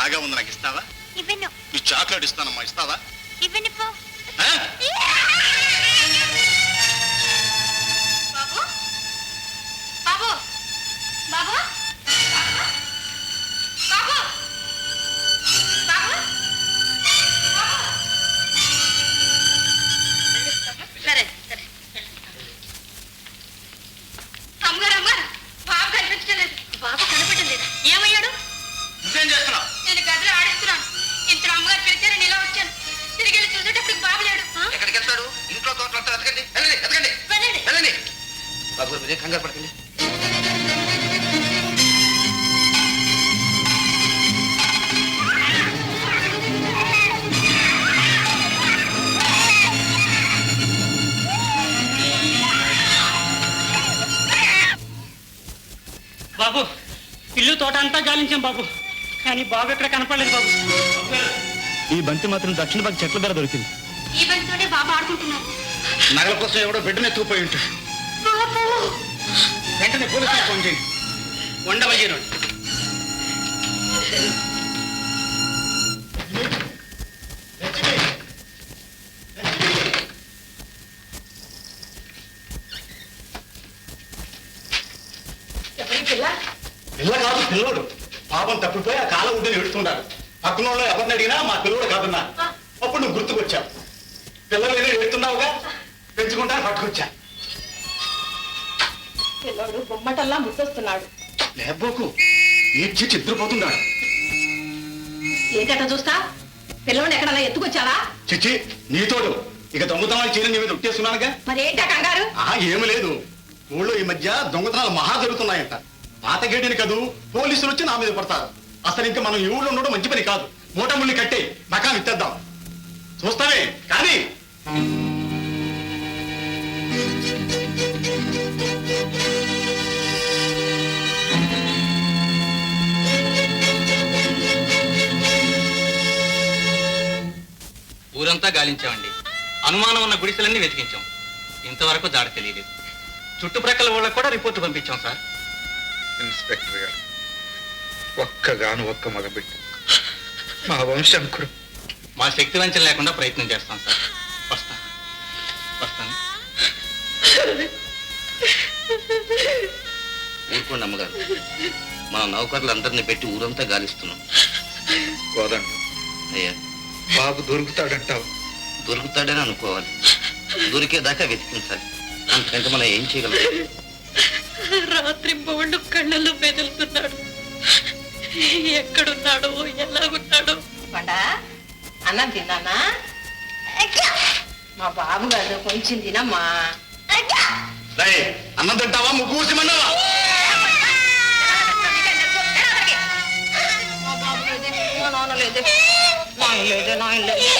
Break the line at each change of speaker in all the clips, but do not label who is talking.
బాగా ఉంది, నాకు ఇస్తావా?
ఇవ్వను.
ఈ చాక్లెట్ ఇస్తానమ్మా, ఇస్తావా?
ఇవ్వను పో. బాబు బాబు బాబు బాబు బాబు సరే సరే. అమ్మగారు అమ్మగారు, బాబు కనిపించడం లేదు. బాబు కనపడడం లేదా? ఏమయ్యాడు?
నువ్వేం చేస్తున్నావు?
నేను గదిలో ఆడిస్తున్నాను. ఇంత అమ్మగారు పిలిచారు, నేను ఇలా వచ్చాను. తిరిగి వెళ్ళి చూసేటప్పుడు బాబు లేడు.
ఎక్కడికి వెళ్తాడు? ఇంట్లో తోటలంతా వెతకండి, వెళ్ళండి వెతకండి
వెళ్ళండి.
వెళ్ళండి. బాబు మీరే కంగారు పడకండి.
బాబు, ఇల్లు తోట అంతా గాలించాం బాబు, కానీ బాబు ఎక్కడ కనపడలేదు బాబు.
ఈ బంతి మాత్రం దక్షిణ భాగ చెట్ల ధర దొరికింది.
ఈ బంతితోనే బాబు ఆడుకుంటున్నారు.
నగల కోసం ఎవడో బిడ్డను ఎత్తుకుపోయి ఉంటాడు. వెంటనే పోలీసులకు ఫోన్ చేయండి.
ఉండవయ్యారు.
పిల్ల కాదు, పిల్లోడు. పాపం తప్పిపోయి ఆ కాలం ఉందని ఎడుతున్నాడు. పక్కన వాళ్ళు ఎవరిని అడిగినా మా పిల్లోడు కాదన్నా. అప్పుడు నువ్వు గుర్తుకొచ్చావు. పిల్లలు ఏదో ఎడుతున్నావుగా, పెంచుకుంటా పట్టుకొచ్చా.
పిల్లడు బొమ్మటల్లా ముద్దొస్తున్నాడు.
లేబోకు ఏడ్చి చిద్రపోతున్నాడు.
ఏంటట చూస్తా? పిల్లవాడిని ఎక్కడన్నా ఎత్తుకొచ్చావా?
చిచ్చి నీతోడు ఇక దొంగతనాలు చేయని నీ మీద ఉట్టేస్తున్నానుగా.
మరి ఏంటా కంగారు?
ఏమి లేదు, ఊళ్ళో ఈ మధ్య దొంగతనాలు మహా జరుగుతున్నాయంట. పాత గేటిని కదూ, పోలీసులు వచ్చి నా మీద పడతారు. అసలు ఇంకా మనం ఈ ఊళ్ళో ఉండడం మంచి పని కాదు. మూటముల్ని కట్టి మకాం ఇచ్చేద్దాం. చూస్తావే కానీ
ఊరంతా గాలించామండి. అనుమానం ఉన్న గుడిసెలన్నీ వెతికించాం. ఇంతవరకు దాడి తెలియలేదు. చుట్టుప్రక్కల వాళ్ళకు కూడా రిపోర్టు పంపించాం సార్.
ఇన్స్పెక్టర్ గారు, ఒక్కగాను ఒక్క మగబిడ్డ, మా వంశంకుడు.
మా శక్తి వంచన లేకుండా ప్రయత్నం చేస్తాం సార్. వస్తాను.
ఊరుకోండి అమ్మగారు, మన నౌకర్లందరినీ పెట్టి ఊరంతా గాలిస్తున్నాం.
కోదండి
అయ్యా,
బాబు దొరుకుతాడంటావు?
దొరుకుతాడని అనుకోవాలి. దొరికేదాకా వెతికించాలి. అంతకంటే మనం ఏం చేయగలం?
రాత్రి బోళ్ళు కళ్ళల్లో మెదులుతున్నాడు. ఎక్కడున్నాడో ఎలాగున్నాడో. అన్నం తిన్నానా? మా బాబు గారు కొంచెం తినమ్మా.
అన్నం తింటావా? ముగ్గుమన్నావా?
మా బాబు లేదే, మా నాన్న లేదే, నాయన లేదే.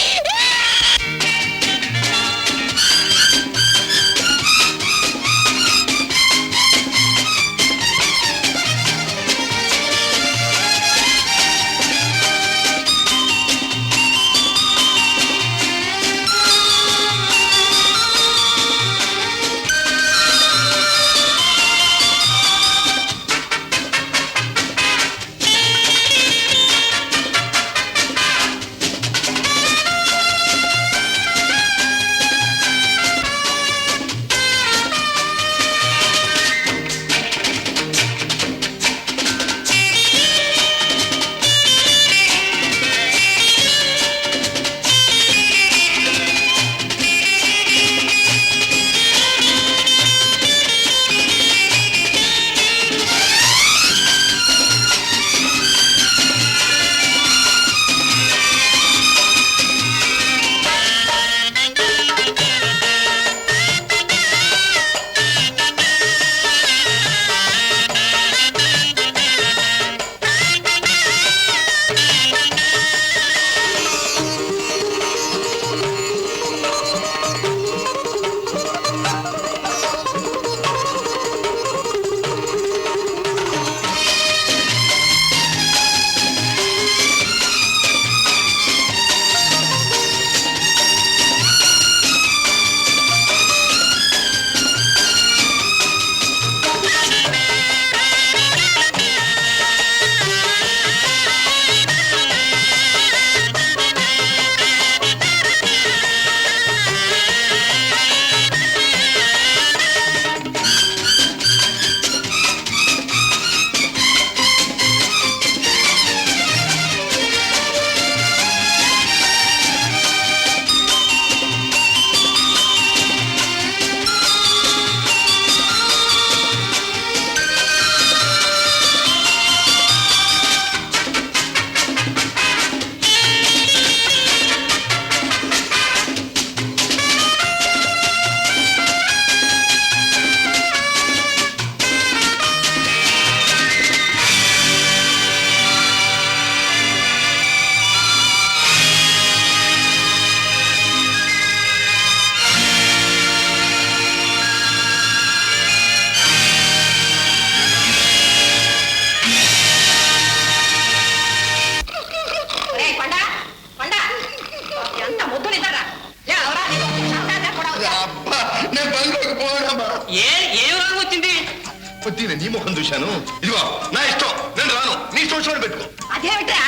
పిల్లని చూశాను. ఇదిగో నా ఇష్టం, నేను రాను. నీ ఇష్టం పెట్టుకో.
అదేమిట్రా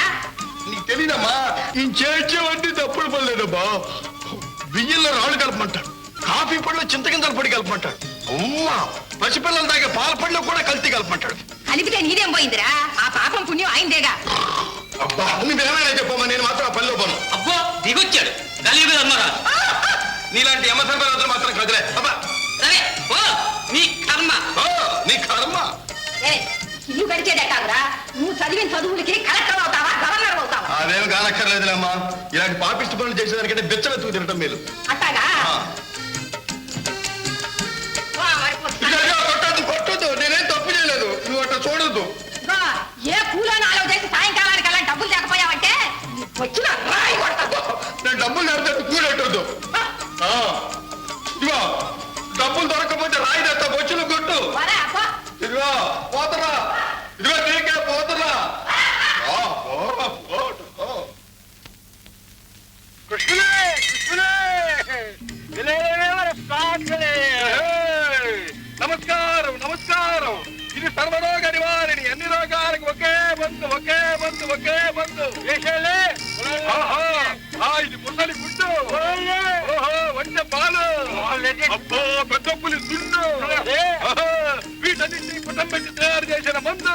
నీకు తెలీదమ్మా, ఈ చేర్చేవన్నీ తప్పుడు పడలేదమ్మా. బియ్యంలో రాళ్ళు కలపమంటాడు, కాఫీ పొడిలో చింతకింతల పొడి కలపమంటాడు. అమ్మా, పసిపిల్లల దాకా పాల పొడిలో కూడా కల్తీ కలపమంటాడు.
కలిపితే నీదేం పోయిందిరా? ఆ పాపం పుణ్యం అయిందేగా.
అబ్బా, నువ్వేమైనా చెప్పమ్మా, నేను మాత్రం ఆ పనిలో పోను.
అబ్బో దిగొచ్చాడు కలియుగ ధర్మరాజు.
నీలాంటి యమధర్మరాజులు మాత్రం కదిలే. అబ్బా,
సరే ఓ నీ కర్మ.
నీ కర్మ.
ఇల్లు గడిచేదే కాదురా, నువ్వు చదివిన చదువులకి కలెక్టర్ అవుతావా, గవర్నర్ అవుతావా?
అదేం కానక్కర్లేదులేమ్మా. ఇలాంటి పాపిష్టి పనులు చేసేదానికంటే బెచ్చమెత్తుకు తినటం మేలు.
అట్టాగా
కొట్టొద్దు, నేనేం తప్పు చేయలేదు. నువ్వు అట్లా చూడొద్దు.
ఏ కూలని ఆలోచించి సాయంకాలానికి అలా డబ్బులు లేకపోయావంటే వచ్చిన రాయి కొడతావు.
నేను డబ్బులు నేర్తే కూడెట్టొద్దు. ఇదిగో డబ్బులు దొరకకపోతే రాయి తెస్తా, వచ్చిన కొట్టు. ఇదిగో పోతరా, ఇదిగో నీకే పోతరా.
కృష్ణులే కృష్ణులే నమస్కారం నమస్కారం. ఇది సర్వరోగ నివారణి. అన్ని రోగాలకు ఒకే మందు, ఒకే మందు, ఒకే మందు. ఇది ముసలి గుడ్డు, వంట పాలు, అబ్బో పెద్ద పులి దుండు, వీటన్నింటినీ పుట్టం పెట్టి తయారు చేసిన మందు.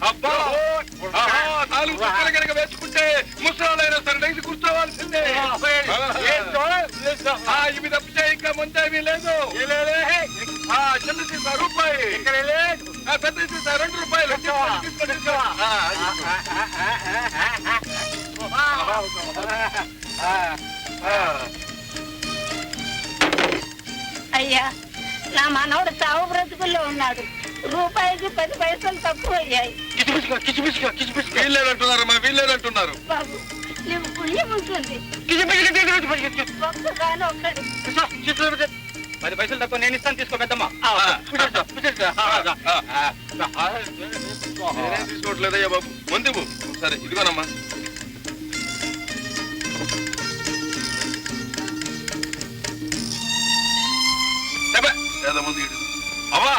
అబ్బా, 4 చుక్కలు కనుక వేసుకుంటే ముసలాలైనా సరే లేచి కూర్చోవాల్సిందే. ఇవి తప్పితే ఇంకా ముందేమీ లేదు. చిన్న సీసా రూపాయి, పెద్ద సీసా 2 రూపాయలు.
అయ్యా, నా మనవడు చావు బ్రతుకుల్లో ఉన్నాడు. రూపాయికి 10 పైసలు తక్కువ అయ్యాయి.
వీళ్ళేదంటున్నారమ్మా, వీళ్ళేదంటున్నారు.
బాబు, నీకు పుణ్యం ఉంటుంది. ఒక్కగానో ఒక్కడి
10 పైసలు తక్కువ నేను ఇస్తాను, తీసుకో పెద్దమ్మా.
నేనేం తీసుకోవట్లేదయ్యా బాబు, ముందు సరే ఇదిగోనమ్మా. అవ్వా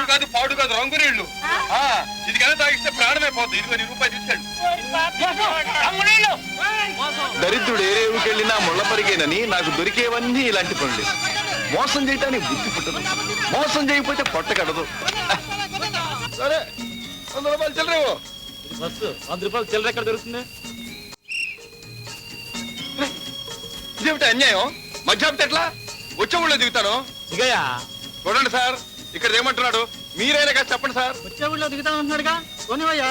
కాదు, పాడు కాదు, రంగు నీళ్లు. ఇది కనుక తాగిస్తే ప్రాణమే పోతుంది. ఇదిగో 1 రూపాయి తీసుకెళ్ళు.
దరిద్రుడు ఏ రేవుకి వెళ్ళినా ముళ్ళ పరిగేనని నాకు దొరికేవన్నీ ఇలాంటి పనులు. మోసం చేయటానికి బుద్ధి పుట్టదు, మోసం చేయకపోతే పొట్ట కడదు. సరే 100 రూపాయలు చిల్లరేవో.
బస్సు 100 రూపాయలు చిల్లర ఎక్కడ దొరుకుతుంది?
ఇదేమిటి అన్యాయం? మధ్యాహ్నం ఎట్లా వచ్చే ఊళ్ళో దిగుతాను.
దిగయా,
చూడండి సార్, ఇక్కడ ఏమంటున్నాడు, మీరైనా కాదు చెప్పండి సార్.
వచ్చే ఊళ్ళో దిగుతా ఉంటున్నాడుగా, పోనివయ్యా.